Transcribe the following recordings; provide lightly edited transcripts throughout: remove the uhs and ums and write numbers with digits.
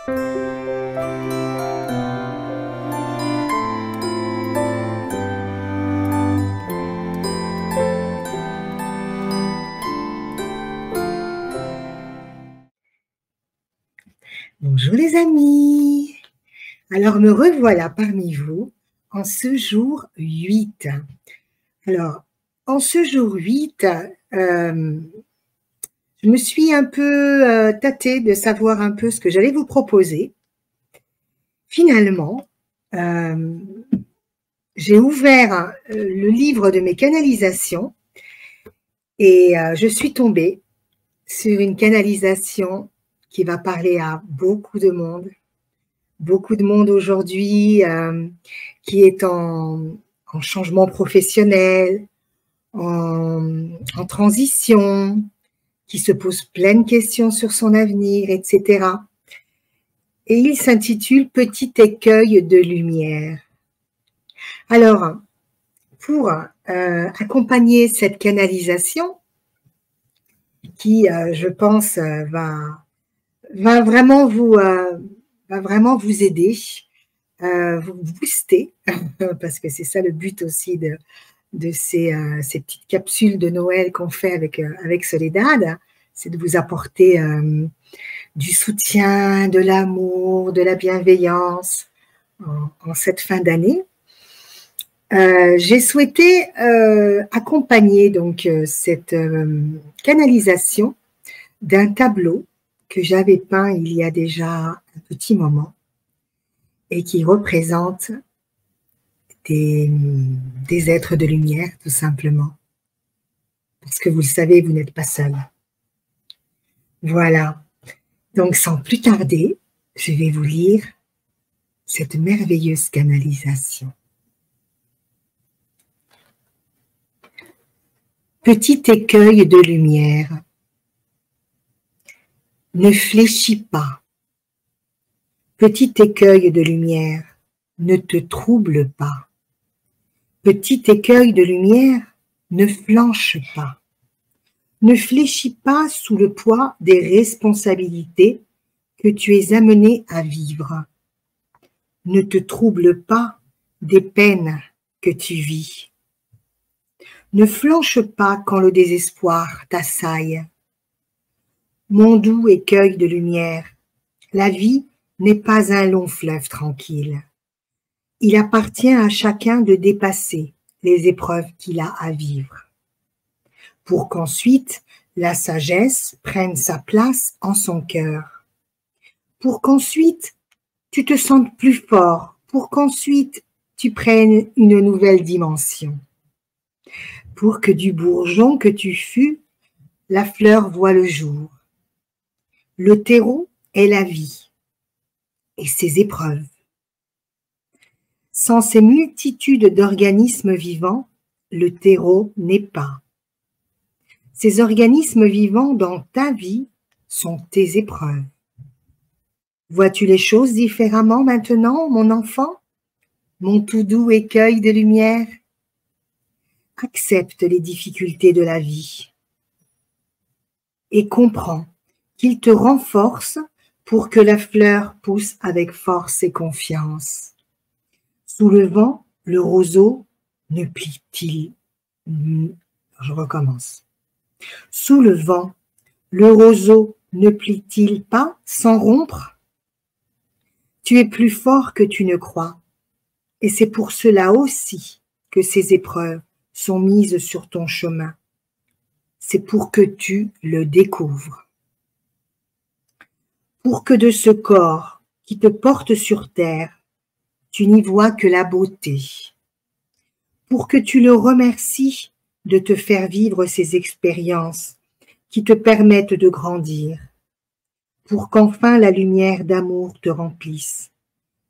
Bonjour les amis, alors me revoilà parmi vous en ce jour 8. Alors, en ce jour 8, je me suis un peu tâtée de savoir un peu ce que j'allais vous proposer. Finalement, j'ai ouvert le livre de mes canalisations et je suis tombée sur une canalisation qui va parler à beaucoup de monde aujourd'hui qui est en changement professionnel, en transition, qui se pose plein de questions sur son avenir, etc. Et il s'intitule « Petit écueil de lumière ». Alors, pour accompagner cette canalisation, qui, je pense, va vraiment vous aider, vous booster, parce que c'est ça le but aussi de ces petites capsules de Noël qu'on fait avec Soledad, c'est de vous apporter du soutien, de l'amour, de la bienveillance en cette fin d'année. J'ai souhaité accompagner donc cette canalisation d'un tableau que j'avais peint il y a déjà un petit moment et qui représente des êtres de lumière, tout simplement. Parce que vous le savez, vous n'êtes pas seul. Voilà. Donc, sans plus tarder, je vais vous lire cette merveilleuse canalisation. Petit écueil de lumière. Ne fléchis pas. Petit écueil de lumière, ne te trouble pas. Petit écueil de lumière, ne flanche pas. Ne fléchis pas sous le poids des responsabilités que tu es amené à vivre. Ne te trouble pas des peines que tu vis. Ne flanche pas quand le désespoir t'assaille. Mon doux écueil de lumière, la vie n'est pas un long fleuve tranquille. Il appartient à chacun de dépasser les épreuves qu'il a à vivre, pour qu'ensuite la sagesse prenne sa place en son cœur, pour qu'ensuite tu te sentes plus fort, pour qu'ensuite tu prennes une nouvelle dimension, pour que du bourgeon que tu fus, la fleur voit le jour. Le terreau est la vie et ses épreuves. Sans ces multitudes d'organismes vivants, le terreau n'est pas. Ces organismes vivants dans ta vie sont tes épreuves. Vois-tu les choses différemment maintenant, mon enfant, mon tout doux écueil de lumière? Accepte les difficultés de la vie et comprends qu'il te renforce pour que la fleur pousse avec force et confiance. Sous le vent, le roseau ne plie-t-il? Je recommence. Sous le vent, le roseau ne plie-t-il pas sans rompre? Tu es plus fort que tu ne crois, et c'est pour cela aussi que ces épreuves sont mises sur ton chemin. C'est pour que tu le découvres. Pour que de ce corps qui te porte sur terre, tu n'y vois que la beauté. Pour que tu le remercies de te faire vivre ces expériences qui te permettent de grandir. Pour qu'enfin la lumière d'amour te remplisse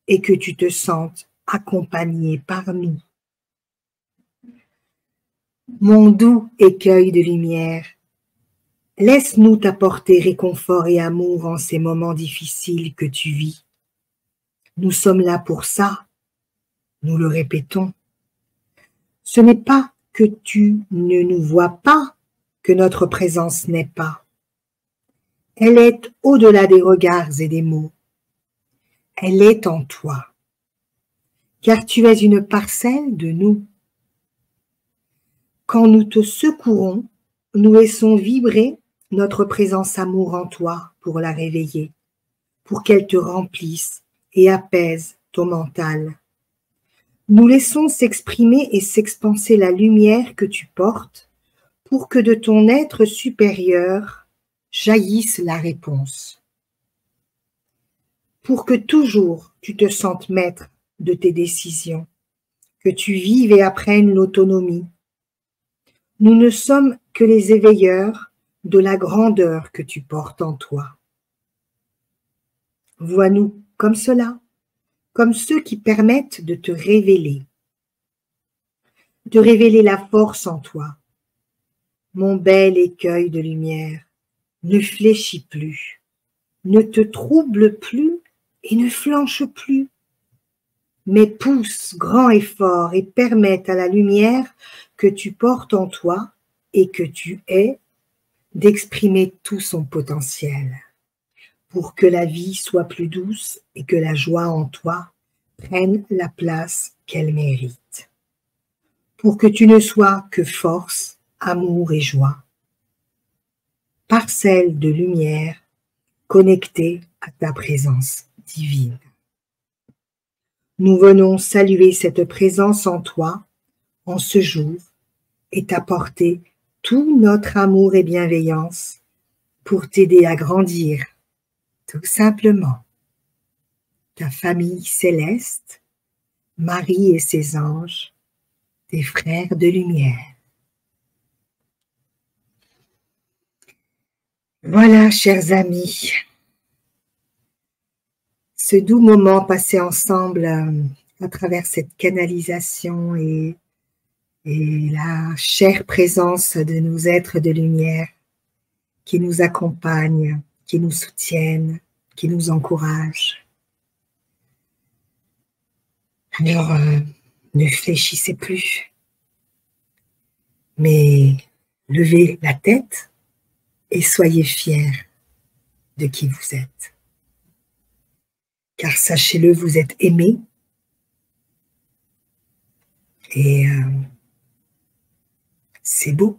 et que tu te sentes accompagné par nous. Mon doux écueil de lumière, laisse-nous t'apporter réconfort et amour en ces moments difficiles que tu vis. Nous sommes là pour ça, nous le répétons. Ce n'est pas que tu ne nous vois pas que notre présence n'est pas. Elle est au-delà des regards et des mots. elle est en toi, car tu es une parcelle de nous. Quand nous te secourons, nous laissons vibrer notre présence amour en toi pour la réveiller, pour qu'elle te remplisse et apaise ton mental. Nous laissons s'exprimer et s'expanser la lumière que tu portes pour que de ton être supérieur jaillisse la réponse. Pour que toujours tu te sentes maître de tes décisions, que tu vives et apprennes l'autonomie. Nous ne sommes que les éveilleurs de la grandeur que tu portes en toi. Vois-nous comme cela, comme ceux qui permettent de te révéler la force en toi. Mon bel écueil de lumière, ne fléchis plus, ne te trouble plus et ne flanche plus, mais pousse grand et fort et permette à la lumière que tu portes en toi et que tu es d'exprimer tout son potentiel, pour que la vie soit plus douce et que la joie en toi prenne la place qu'elle mérite, pour que tu ne sois que force, amour et joie, parcelle de lumière connectée à ta présence divine. Nous venons saluer cette présence en toi en ce jour et t'apporter tout notre amour et bienveillance pour t'aider à grandir, tout simplement. Ta famille céleste, Marie et ses anges, tes frères de lumière. Voilà, chers amis, ce doux moment passé ensemble à travers cette canalisation et la chère présence de nos êtres de lumière qui nous accompagnent, qui nous soutiennent, qui nous encouragent. Alors, ne fléchissez plus, mais levez la tête et soyez fiers de qui vous êtes. Car sachez-le, vous êtes aimés et c'est beau.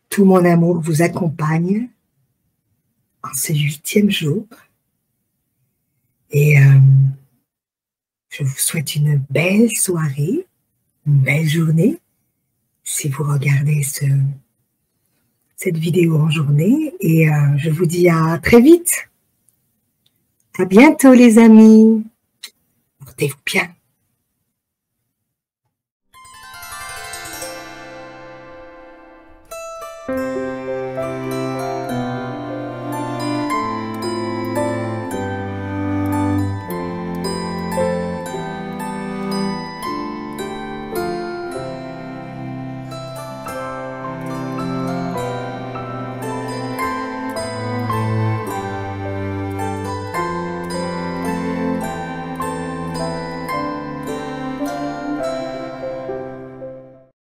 Tout mon amour vous accompagne en ce 8e jour et je vous souhaite une belle soirée, une belle journée si vous regardez cette vidéo en journée et je vous dis à très vite. À bientôt les amis. Portez-vous bien.